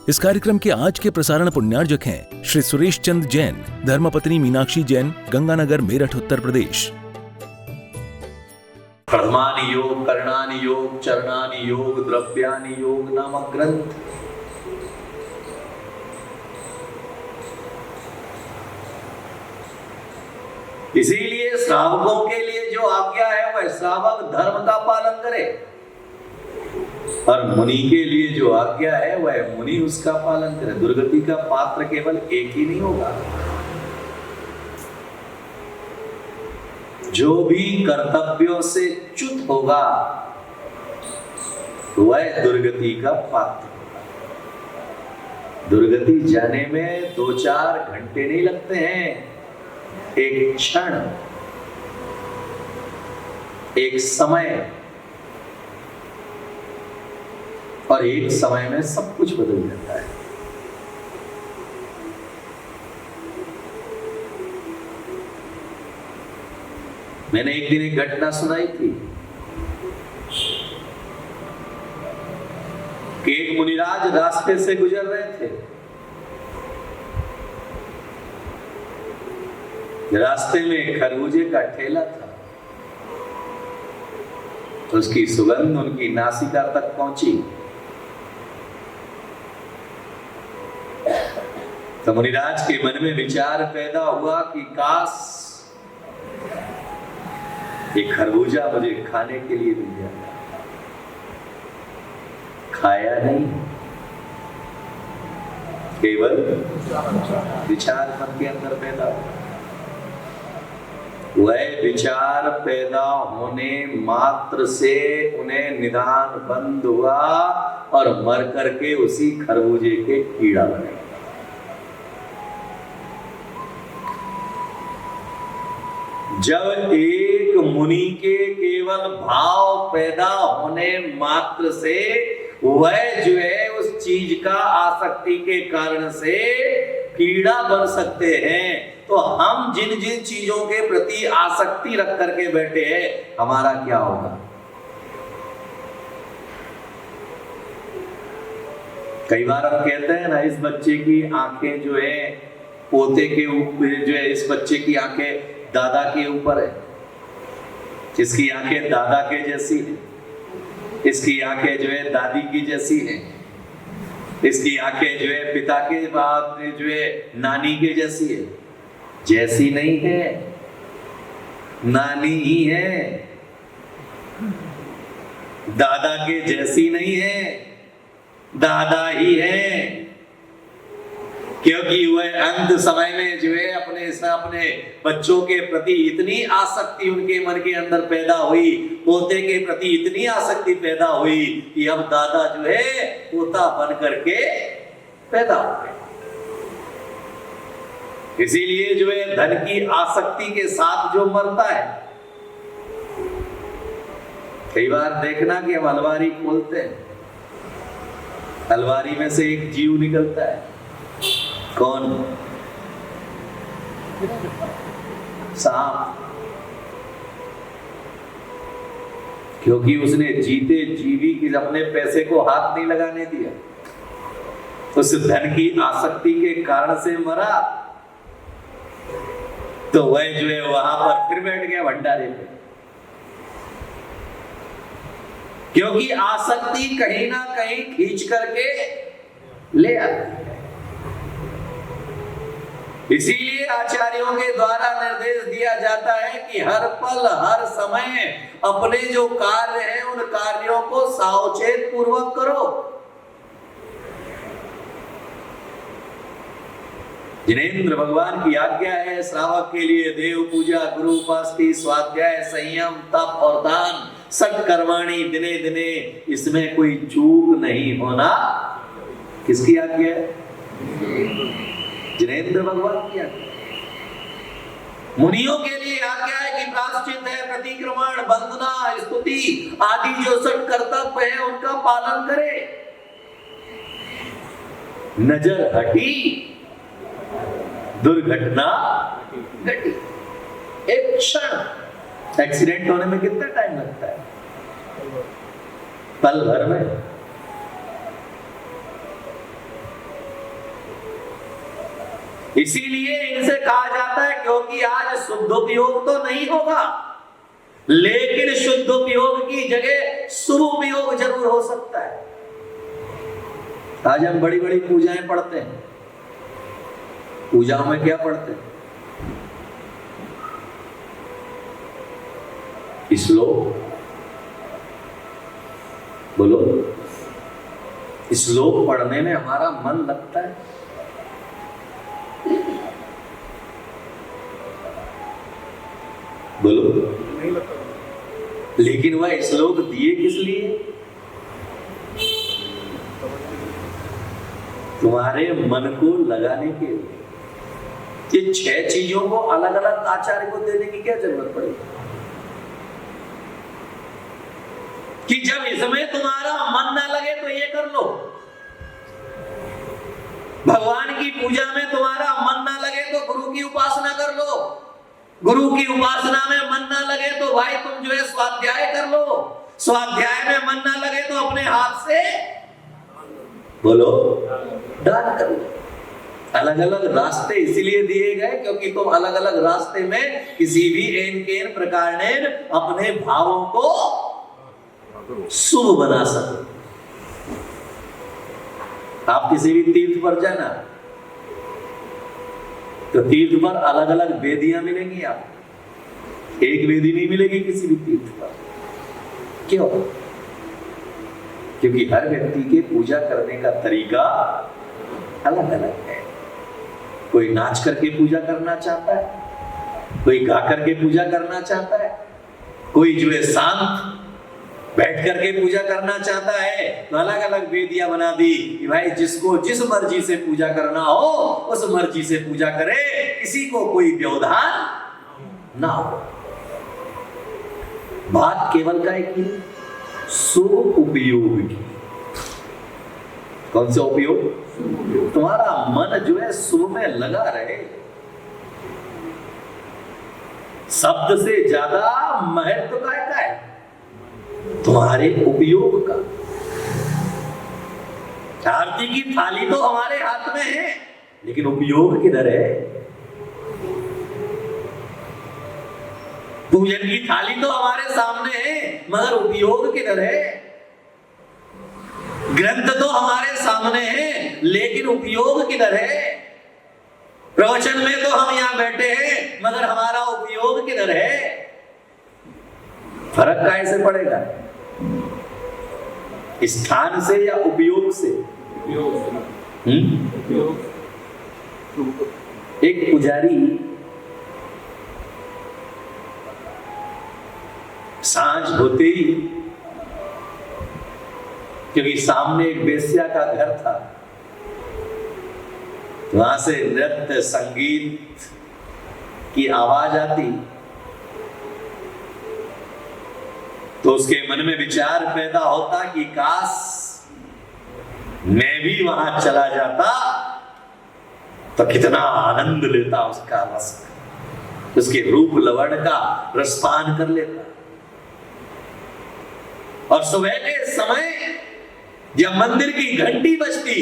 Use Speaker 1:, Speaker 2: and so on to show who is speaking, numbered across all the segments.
Speaker 1: इस कार्यक्रम के आज के प्रसारण पुण्यार्जक हैं श्री सुरेश चंद्र जैन, धर्मपत्नी मीनाक्षी जैन, गंगानगर, मेरठ, उत्तर प्रदेश।
Speaker 2: प्रथमानि योग, करणानि योग, चरणानि योग, द्रव्यानि योग नामक ग्रंथ। इसीलिए श्रावकों के लिए जो आज्ञा है वह श्रावक धर्म का पालन करे, और मुनि के लिए जो आज्ञा है वह मुनि उसका पालन करे। दुर्गति का पात्र केवल एक ही नहीं होगा, जो भी कर्तव्यों से च्युत होगा वह दुर्गति का पात्र होगा। दुर्गति जाने में 2-4 घंटे नहीं लगते हैं, एक क्षण, एक समय, और एक समय में सब कुछ बदल जाता है। मैंने एक दिन एक घटना सुनाई थी कि एक मुनिराज रास्ते से गुजर रहे थे। रास्ते में खरबूजे का ठेला था, उसकी सुगंध उनकी नासिका तक पहुंची। तो मुनिराज के मन में विचार पैदा हुआ कि काश ये खरबूजा मुझे खाने के लिए मिल जाता। खाया नहीं, केवल विचार मन के अंदर पैदा हुआ। वह विचार पैदा होने मात्र से उन्हें निदान बंद हुआ और मर करके उसी खरबूजे के कीड़ा बने। जब एक मुनि के केवल भाव पैदा होने मात्र से वह जो है उस चीज का आसक्ति के कारण से कीड़ा बन सकते हैं, तो हम जिन जिन चीजों के प्रति आसक्ति रख करके बैठे हैं, हमारा क्या होगा? कई बार हम कहते हैं ना, इस बच्चे की आंखें जो है पोते के ऊपर, जो है इस बच्चे की आंखें दादा के ऊपर है, इसकी आंखें दादा के जैसी है, इसकी आंखें जो है दादी की जैसी है, इसकी आंखें जो है पिता के बाद जो है नानी के जैसी है। जैसी नहीं है, नानी ही है, दादा के जैसी नहीं है, दादा ही है। क्योंकि वह अंत समय में जो है अपने बच्चों के प्रति इतनी आसक्ति उनके मन के अंदर पैदा हुई, पोते के प्रति इतनी आसक्ति पैदा हुई कि अब दादा जो है पोता बन करके पैदा हो गए। इसीलिए जो है धन की आसक्ति के साथ जो मरता है, कई बार देखना कि हम अलमारी खोलते हैं, अलमारी में से एक जीव निकलता है। कौन? सांप। क्योंकि उसने जीते जीवी की अपने पैसे को हाथ नहीं लगाने दिया, उस धन की आसक्ति के कारण से मरा, तो वह जो है वहां पर फिर बैठ गया भंडारे पे। क्योंकि आसक्ति कहीं ना कहीं खींच करके ले आती है। इसीलिए आचार्यों के द्वारा निर्देश दिया जाता है कि हर पल हर समय अपने जो कार्य हैं उन कार्यों को सावचेत पूर्वक करो। जिनेंद्र भगवान की आज्ञा है श्रावक के लिए देव पूजा, गुरु उपासना, स्वाध्याय, संयम, तप और दान, सत्कर्माणि दिने दिने, इसमें कोई चूक नहीं होना। किसकी आज्ञा है? जिनेंद्र भगवान की आज्ञा। मुनियों के लिए आज्ञा है कि प्रायश्चित है, प्रतिक्रमण, वंदना, स्तुति आदि जो सट कर्तव्य है उनका पालन करे। नजर हटी, दुर्घटना घटी। एक क्षण, एक्सीडेंट होने में कितना टाइम लगता है? पल भर में। इसीलिए इनसे कहा जाता है क्योंकि आज शुद्धोपयोग तो नहीं होगा, लेकिन शुद्धोपयोग की जगह शुभोपयोग जरूर हो सकता है। आज हम बड़ी बड़ी पूजाएं पढ़ते हैं, पूजाओं में क्या पढ़ते हैं? श्लोक, बोलो, श्लोक पढ़ने में हमारा मन लगता है? बोलो, नहीं लगता। लेकिन वह श्लोक दिए किस लिए? तुम्हारे मन को लगाने के लिए। ये 6 चीजों को अलग अलग आचार्य को देने की क्या जरूरत पड़ी? कि जब इसमें तुम्हारा मन ना लगे तो ये कर लो। भगवान की पूजा में तुम्हारा मन ना लगे तो गुरु की उपासना कर लो। गुरु की उपासना में मन ना लगे तो भाई तुम जो है स्वाध्याय कर लो। स्वाध्याय में मन ना लगे तो अपने हाथ से, बोलो, दान कर लो। अलग अलग रास्ते इसलिए दिए गए क्योंकि तुम अलग अलग रास्ते में किसी भी एन केन प्रकार ने अपने भावों को शुभ बना सको। आप किसी भी तीर्थ पर जाना तो तीर्थ पर अलग अलग वेदियां मिलेंगी, आपको एक वेदी नहीं मिलेगी किसी भी तीर्थ पर। क्यों? क्योंकि हर व्यक्ति के पूजा करने का तरीका अलग अलग है। कोई नाच करके पूजा करना चाहता है, कोई गा करके पूजा करना चाहता है, कोई जो है शांत बैठ करके पूजा करना चाहता है। तो अलग अलग वेदियां बना दी कि भाई जिसको जिस मर्जी से पूजा करना हो उस मर्जी से पूजा करे, किसी को कोई व्यवधान ना हो। बात केवल का एक ही, शुभ उपयोग की। कौन सा उपयोग? तुम्हारा मन जो है शुभ में लगा रहे। शब्द से ज्यादा महत्व का है तुम्हारे उपयोग का। आरती की थाली तो हमारे हाथ में है, लेकिन उपयोग किधर है? पूजन की थाली तो हमारे सामने है, मगर उपयोग किधर है? ग्रंथ तो हमारे सामने है, लेकिन उपयोग किधर है? प्रवचन में तो हम यहां बैठे हैं, मगर हमारा उपयोग किधर है? फर्क कैसे पड़ेगा? स्थान से या उपयोग से? एक पुजारी सांझ होते ही, क्योंकि सामने एक वेश्या का घर था, वहां से नृत्य संगीत की आवाज आती, तो उसके मन में विचार पैदा होता कि काश मैं भी वहां चला जाता तो कितना आनंद लेता उसका रस, उसके रूप लवण का रसपान कर लेता। और सुबह के समय जब मंदिर की घंटी बजती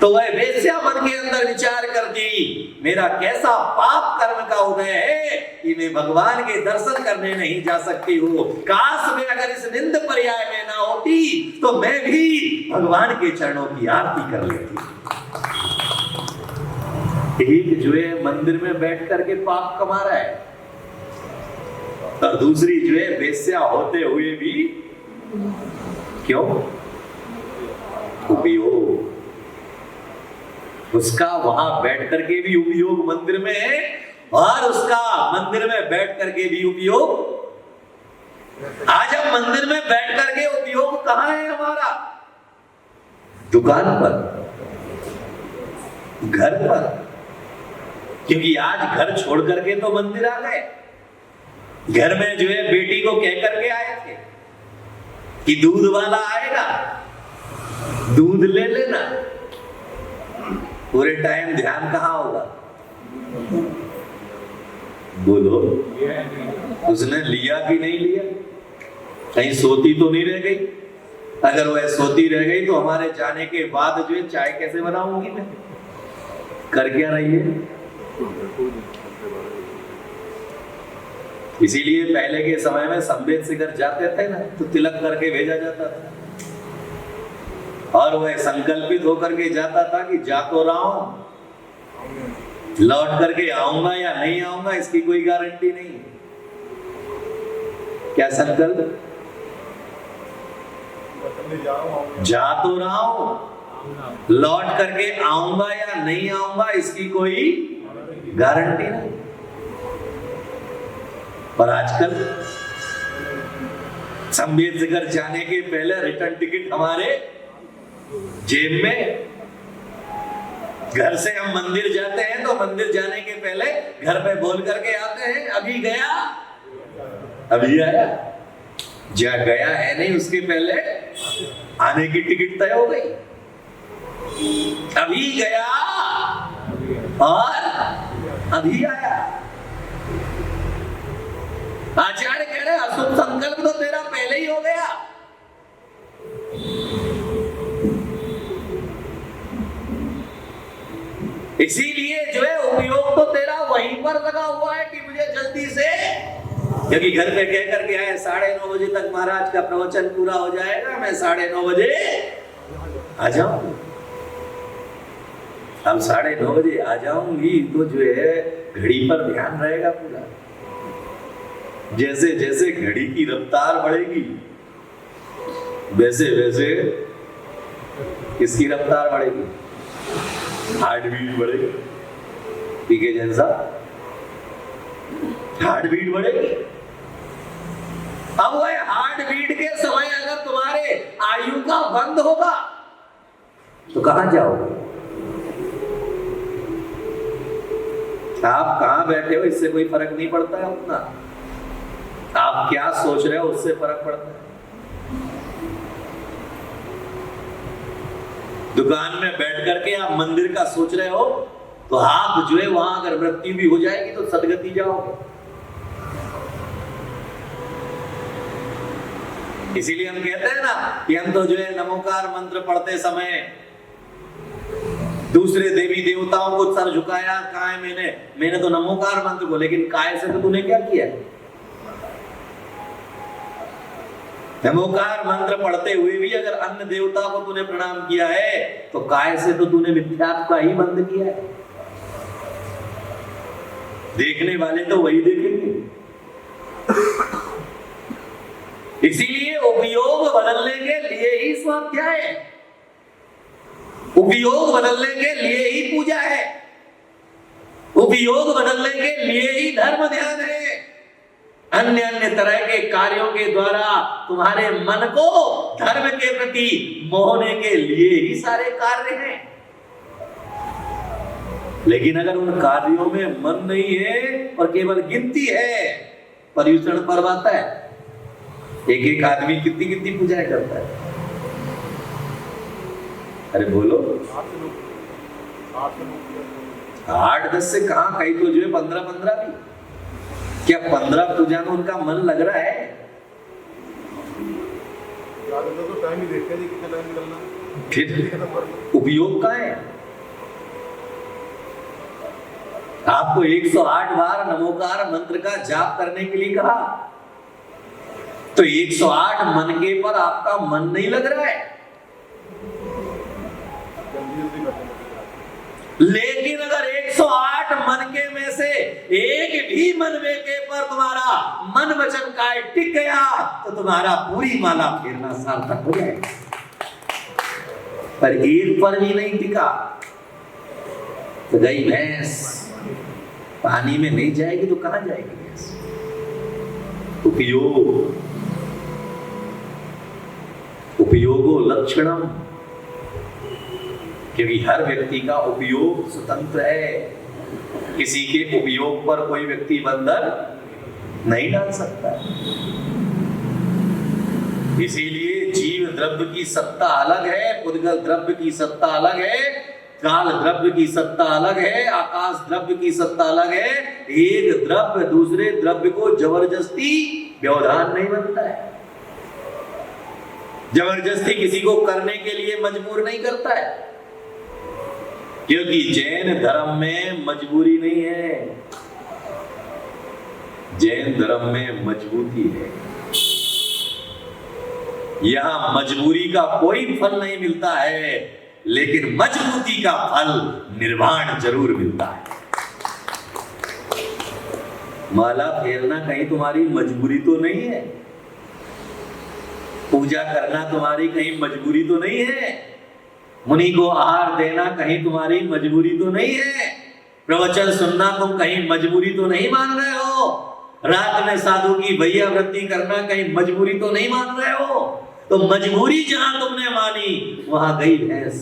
Speaker 2: तो वह वेश्या मन के अंदर विचार करती, मेरा कैसा पाप कर्म का उदय है कि मैं भगवान के दर्शन करने नहीं जा सकती हूँ। काश मैं अगर इस निंद पर्याय में ना होती तो मैं भी भगवान के चरणों की आरती कर लेती। एक जो है मंदिर में बैठ करके पाप कमा रहा है, और दूसरी जो है वेश्या होते हुए भी क्यों? उपयोग। उसका वहां बैठ करके भी उपयोग मंदिर में है, और उसका मंदिर में बैठ करके भी उपयोग। आज हम मंदिर में बैठ करके उपयोग कहां है हमारा? दुकान पर, घर पर। क्योंकि आज घर छोड़ करके तो मंदिर आ गए। घर में जो है बेटी को कह करके आए थे कि दूध वाला आएगा, दूध ले लेना। पूरे टाइम ध्यान कहां होगा? बोलो, उसने लिया कि नहीं लिया? कहीं सोती तो नहीं रह गई? अगर वह सोती रह गई तो हमारे जाने के बाद जो है चाय कैसे बनाऊंगी मैं? कर क्या रही है? इसीलिए पहले के समय में संवेद शिखर जाते थे ना, तो तिलक करके भेजा जाता था, और वह संकल्पित होकर के जाता था कि जा तो रहा हूं, लौट करके आऊंगा या नहीं आऊंगा इसकी कोई गारंटी नहीं। क्या संकल्प? जा तो रहा हूं, लौट करके आऊंगा या नहीं आऊंगा इसकी कोई गारंटी नहीं। पर आजकल संवेद शिखर जाने के पहले रिटर्न टिकट हमारे जेब में। घर से हम मंदिर जाते हैं तो मंदिर जाने के पहले घर पे बोल करके आते हैं, अभी गया अभी आया। जा गया है नहीं, उसके पहले आने की टिकट तय हो गई। अभी गया और अभी आया। आचार्य कह रहे अशुभ संकल्प तो तेरा पहले ही हो गया। इसीलिए जो है उपयोग तो तेरा वहीं पर लगा हुआ है कि मुझे जल्दी से, क्योंकि घर पे कह करके आए 9:30 बजे तक महाराज का प्रवचन पूरा हो जाएगा, मैं 9:30 बजे आ जाऊं। हम 9:30 बजे आ जाऊंगी तो जो है घड़ी पर ध्यान रहेगा पूरा। जैसे जैसे घड़ी की रफ्तार बढ़ेगी वैसे वैसे किसकी रफ्तार बढ़ेगी? हार्ट बीट बढ़ेगी। ठीक है, जैसा हार्ट बीट बढ़ेगी। अब वह हार्ट बीट के समय अगर तुम्हारे आयु का बंद होगा तो कहां जाओगे? आप कहां बैठे हो इससे कोई फर्क नहीं पड़ता है उतना। आप क्या सोच रहे हो उससे फर्क पड़ता है। दुकान में बैठ करके आप मंदिर का सोच रहे हो तो आप जो है वहां अगर मृत्यु भी हो जाएगी तो सदगति जाओगे। इसीलिए हम कहते हैं ना कि हम तो जो है नमोकार मंत्र पढ़ते समय दूसरे देवी देवताओं को सर झुकाया। कहा है मैंने तो नमोकार मंत्र को, लेकिन काय से तो तूने क्या किया? नमोकार मंत्र पढ़ते हुए भी अगर अन्य देवता को तूने प्रणाम किया है तो काय से तो तूने मिथ्यात्व का ही बंद किया है। देखने वाले तो वही देखेंगे। इसीलिए उपयोग बदलने के लिए ही स्वाध्याय है, उपयोग बदलने के लिए ही पूजा है, उपयोग बदलने के लिए ही धर्म ध्यान है। अन्य अन्य तरह के कार्यों के द्वारा तुम्हारे मन को धर्म के प्रति मोहने के लिए ही सारे कार्य हैं। लेकिन अगर उन कार्यों में मन नहीं है और केवल गिनती है, पर्युषण पर्व आता है, एक एक आदमी कितनी कितनी पूजाएं करता है। अरे बोलो, 8-10 से कहां, कहीं तो जो है 15-15 भी। क्या 15 पूजा में उनका मन लग रहा है?
Speaker 3: तो टाइम ही देखते हैं कितना टाइम निकलना है।
Speaker 2: फिर उपयोग का है। आपको 108 बार नमोकार मंत्र का जाप करने के लिए कहा तो 108 मनके पर आपका मन नहीं लग रहा है। लेकिन अगर 108 मनके में से एक भी मनके पर तुम्हारा मन वचन काय टिक गया तो तुम्हारा पूरी माला फेरना सार्थक हो जाएगा। पर एक पर भी नहीं टिका तो गई भैंस। पानी में नहीं जाएगी तो कहां जाएगी भैंस? उपयोगो लक्षणम, क्योंकि हर व्यक्ति का उपयोग स्वतंत्र है। किसी के उपयोग पर कोई व्यक्ति बंधन नहीं डाल सकता। इसीलिए जीव द्रव्य की सत्ता अलग है, उद्गल द्रव्य की सत्ता अलग है, काल द्रव्य की सत्ता अलग है, आकाश द्रव्य की सत्ता अलग है। एक द्रव्य दूसरे द्रव्य को जबरदस्ती व्यवधान नहीं बनता है, जबरदस्ती किसी को करने के लिए मजबूर नहीं करता है। क्योंकि जैन धर्म में मजबूरी नहीं है, जैन धर्म में मजबूती है। यहां मजबूरी का कोई फल नहीं मिलता है, लेकिन मजबूती का फल निर्वाण जरूर मिलता है। माला फेरना कहीं तुम्हारी मजबूरी तो नहीं है, पूजा करना तुम्हारी कहीं मजबूरी तो नहीं है, मुनि को आहार देना कहीं तुम्हारी मजबूरी तो नहीं है, प्रवचन सुनना तुम कहीं मजबूरी तो नहीं मान रहे हो, रात में साधु की भैया वृत्ति करना कहीं मजबूरी तो नहीं मान रहे हो। तो मजबूरी जहां तुमने मानी वहां गई भैंस,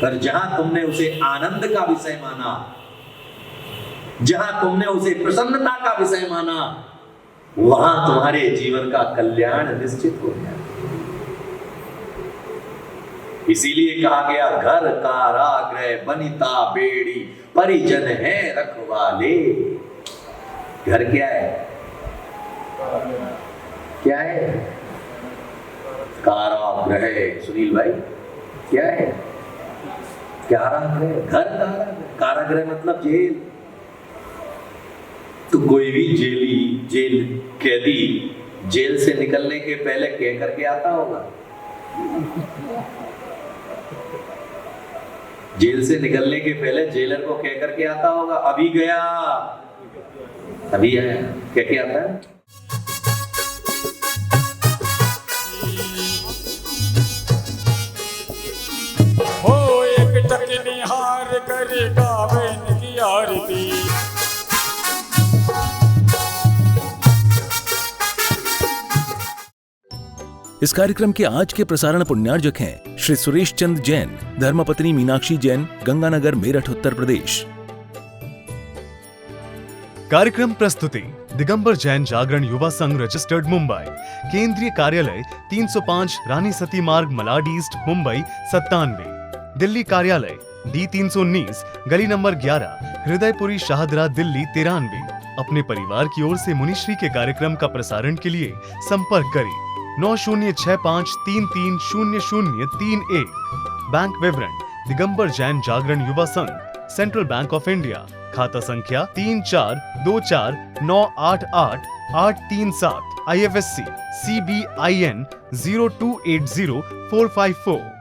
Speaker 2: पर जहां तुमने उसे आनंद का विषय माना, जहां तुमने उसे प्रसन्नता का विषय माना, वहां तुम्हारे जीवन का कल्याण निश्चित हो गया। इसीलिए कहा गया घर कारागृह बनिता बेड़ी परिजन है रखवाले। घर क्या है? क्या है? कारागृह। सुनील भाई क्या है? कारागृह, घर कारागृह। कारागृह मतलब जेल। तो कोई भी जेल कैदी जेल से निकलने के पहले कह करके आता होगा, जेल से निकलने के पहले जेलर को कह करके आता होगा, अभी गया अभी आया, क्या क्या आता है?
Speaker 4: हो एक टक निहार करे गावेन की आरती।
Speaker 1: इस कार्यक्रम के आज के प्रसारण पुण्यार्जक हैं श्री सुरेश चंद जैन, धर्मपत्नी मीनाक्षी जैन, गंगानगर, मेरठ, उत्तर प्रदेश।
Speaker 5: कार्यक्रम प्रस्तुति दिगंबर जैन जागरण युवा संघ रजिस्टर्ड मुंबई, केंद्रीय कार्यालय 305 रानी सती मार्ग मलाड ईस्ट मुंबई 97, दिल्ली कार्यालय D319 गली नंबर 11 हृदयपुरी शाहदरा दिल्ली 93। अपने परिवार की ओर से मुनिश्री के कार्यक्रम का प्रसारण के लिए संपर्क करें 9065330031। बैंक विवरण दिगंबर जैन जागरण युवा संघ, सेंट्रल बैंक ऑफ इंडिया, खाता संख्या 3424988837, IFSC CBIN 0280454।